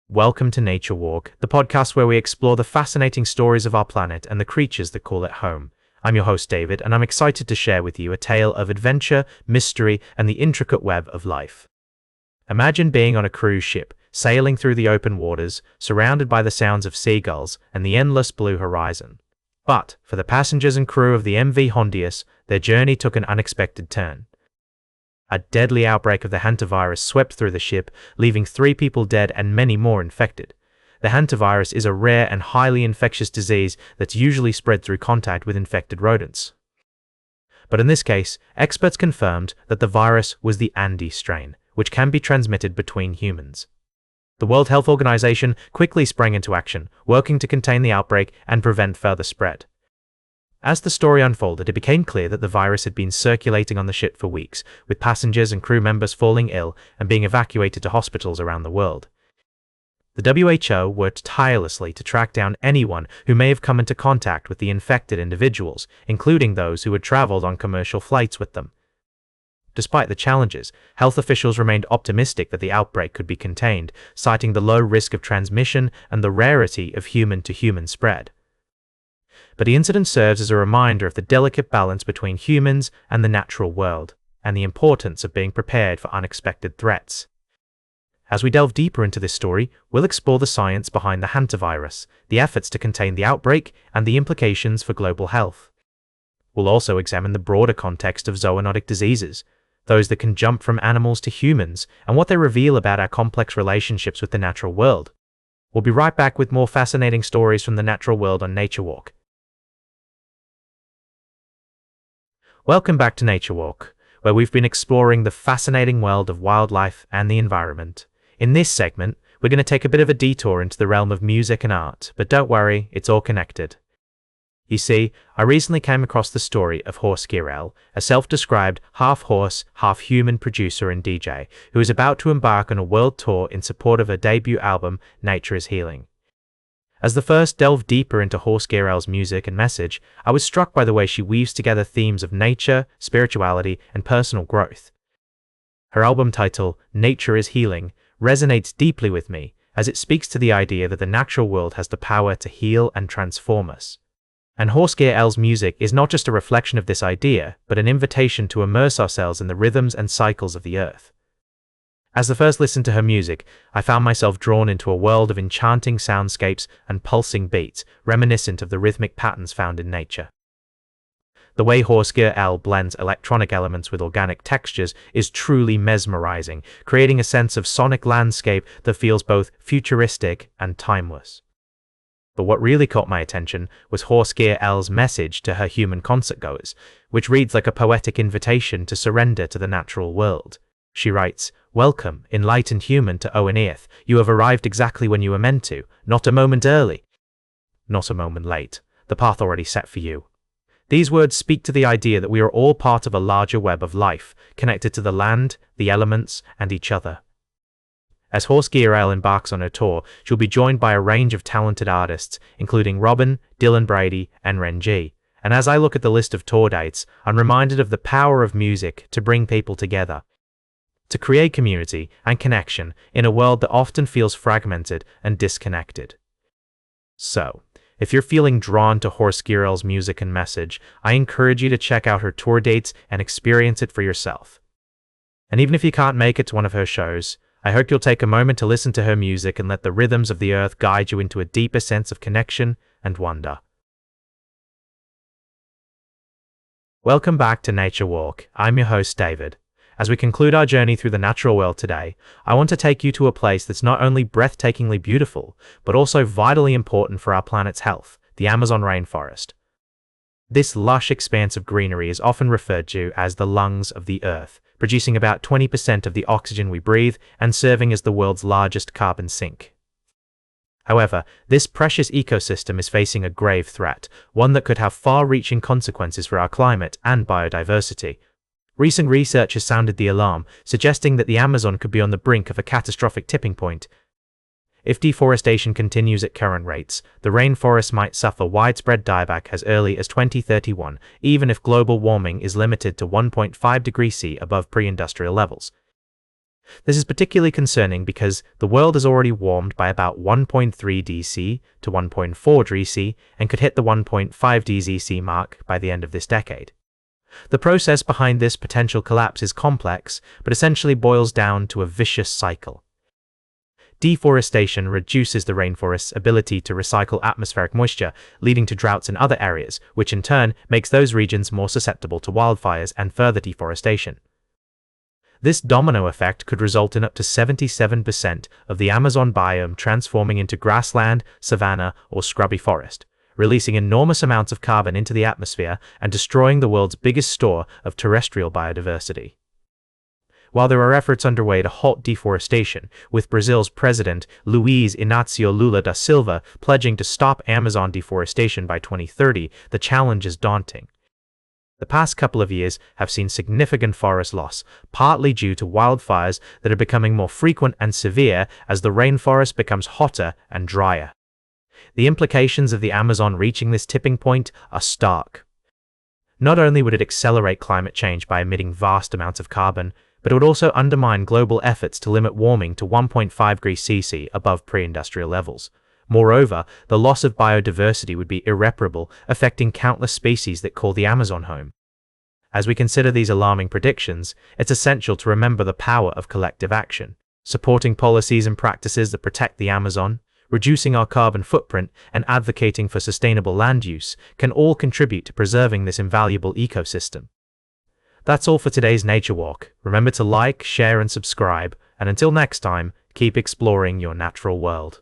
Welcome to Nature Walk, the podcast where we explore the fascinating stories of our planet and the creatures that call it home. I'm your host, David, and I'm excited to share with you a tale of adventure, mystery, and the intricate web of life. Imagine being on a cruise ship, sailing through the open waters, surrounded by the sounds of seagulls and the endless blue horizon. But, for the passengers and crew of the MV Hondius, their journey took an unexpected turn. A deadly outbreak of the hantavirus swept through the ship, leaving 3 people dead and many more infected. The hantavirus is a rare and highly infectious disease that's usually spread through contact with infected rodents. But in this case, experts confirmed that the virus was the Andes strain, which can be transmitted between humans. The World Health Organization quickly sprang into action, working to contain the outbreak and prevent further spread. As the story unfolded, it became clear that the virus had been circulating on the ship for weeks, with passengers and crew members falling ill and being evacuated to hospitals around the world. The WHO worked tirelessly to track down anyone who may have come into contact with the infected individuals, including those who had traveled on commercial flights with them. Despite the challenges, health officials remained optimistic that the outbreak could be contained, citing the low risk of transmission and the rarity of human-to-human spread. But the incident serves as a reminder of the delicate balance between humans and the natural world, and the importance of being prepared for unexpected threats. As we delve deeper into this story, we'll explore the science behind the hantavirus, the efforts to contain the outbreak, and the implications for global health. We'll also examine the broader context of zoonotic diseases, those that can jump from animals to humans, and what they reveal about our complex relationships with the natural world. We'll be right back with more fascinating stories from the natural world on Nature Walk. Welcome back to Nature Walk, where we've been exploring the fascinating world of wildlife and the environment. In this segment, we're going to take a bit of a detour into the realm of music and art, but don't worry, it's all connected. You see, I recently came across the story of Horst Gierel, a self-described half-horse, half-human producer and DJ, who is about to embark on a world tour in support of her debut album, Nature is Healing. As the first delved deeper into Horst Gierel's music and message, I was struck by the way she weaves together themes of nature, spirituality, and personal growth. Her album title, Nature is Healing, resonates deeply with me, as it speaks to the idea that the natural world has the power to heal and transform us. And Horst Gierel's music is not just a reflection of this idea, but an invitation to immerse ourselves in the rhythms and cycles of the earth. As the first listen to her music, I found myself drawn into a world of enchanting soundscapes and pulsing beats, reminiscent of the rhythmic patterns found in nature. The way Horst Gierel blends electronic elements with organic textures is truly mesmerizing, creating a sense of sonic landscape that feels both futuristic and timeless. But what really caught my attention was Horst Gierel's message to her human concertgoers, which reads like a poetic invitation to surrender to the natural world. She writes, "Welcome, enlightened human, to Owen Earth. You have arrived exactly when you were meant to, not a moment early, not a moment late, the path already set for you." These words speak to the idea that we are all part of a larger web of life, connected to the land, the elements, and each other. As Horst Gierel embarks on her tour, she'll be joined by a range of talented artists, including Robin, Dylan Brady, and Ren G. And as I look at the list of tour dates, I'm reminded of the power of music to bring people together, to create community and connection in a world that often feels fragmented and disconnected. So, if you're feeling drawn to Horst Gierel's music and message, I encourage you to check out her tour dates and experience it for yourself. And even if you can't make it to one of her shows, I hope you'll take a moment to listen to her music and let the rhythms of the earth guide you into a deeper sense of connection and wonder. Welcome back to Nature Walk. I'm your host, David. As we conclude our journey through the natural world today, I want to take you to a place that's not only breathtakingly beautiful, but also vitally important for our planet's health, the Amazon rainforest. This lush expanse of greenery is often referred to as the lungs of the Earth, producing about 20% of the oxygen we breathe and serving as the world's largest carbon sink. However, this precious ecosystem is facing a grave threat, one that could have far-reaching consequences for our climate and biodiversity. Recent research has sounded the alarm, suggesting that the Amazon could be on the brink of a catastrophic tipping point. If deforestation continues at current rates, the rainforest might suffer widespread dieback as early as 2031, even if global warming is limited to 1.5 degrees C above pre-industrial levels. This is particularly concerning because the world has already warmed by about 1.3 dC to 1.4 dC and could hit the 1.5 dC mark by the end of this decade. The process behind this potential collapse is complex, but essentially boils down to a vicious cycle. Deforestation reduces the rainforest's ability to recycle atmospheric moisture, leading to droughts in other areas, which in turn makes those regions more susceptible to wildfires and further deforestation. This domino effect could result in up to 77% of the Amazon biome transforming into grassland, savanna, or scrubby forest, releasing enormous amounts of carbon into the atmosphere and destroying the world's biggest store of terrestrial biodiversity. While there are efforts underway to halt deforestation, with Brazil's president Luiz Inácio Lula da Silva pledging to stop Amazon deforestation by 2030, the challenge is daunting. The past couple of years have seen significant forest loss, partly due to wildfires that are becoming more frequent and severe as the rainforest becomes hotter and drier. The implications of the Amazon reaching this tipping point are stark. Not only would it accelerate climate change by emitting vast amounts of carbon, but it would also undermine global efforts to limit warming to 1.5 degrees Celsius above pre-industrial levels. Moreover, the loss of biodiversity would be irreparable, affecting countless species that call the Amazon home. As we consider these alarming predictions, it's essential to remember the power of collective action. Supporting policies and practices that protect the Amazon, reducing our carbon footprint, and advocating for sustainable land use can all contribute to preserving this invaluable ecosystem. That's all for today's Nature Walk. Remember to like, share, and subscribe, and until next time, keep exploring your natural world.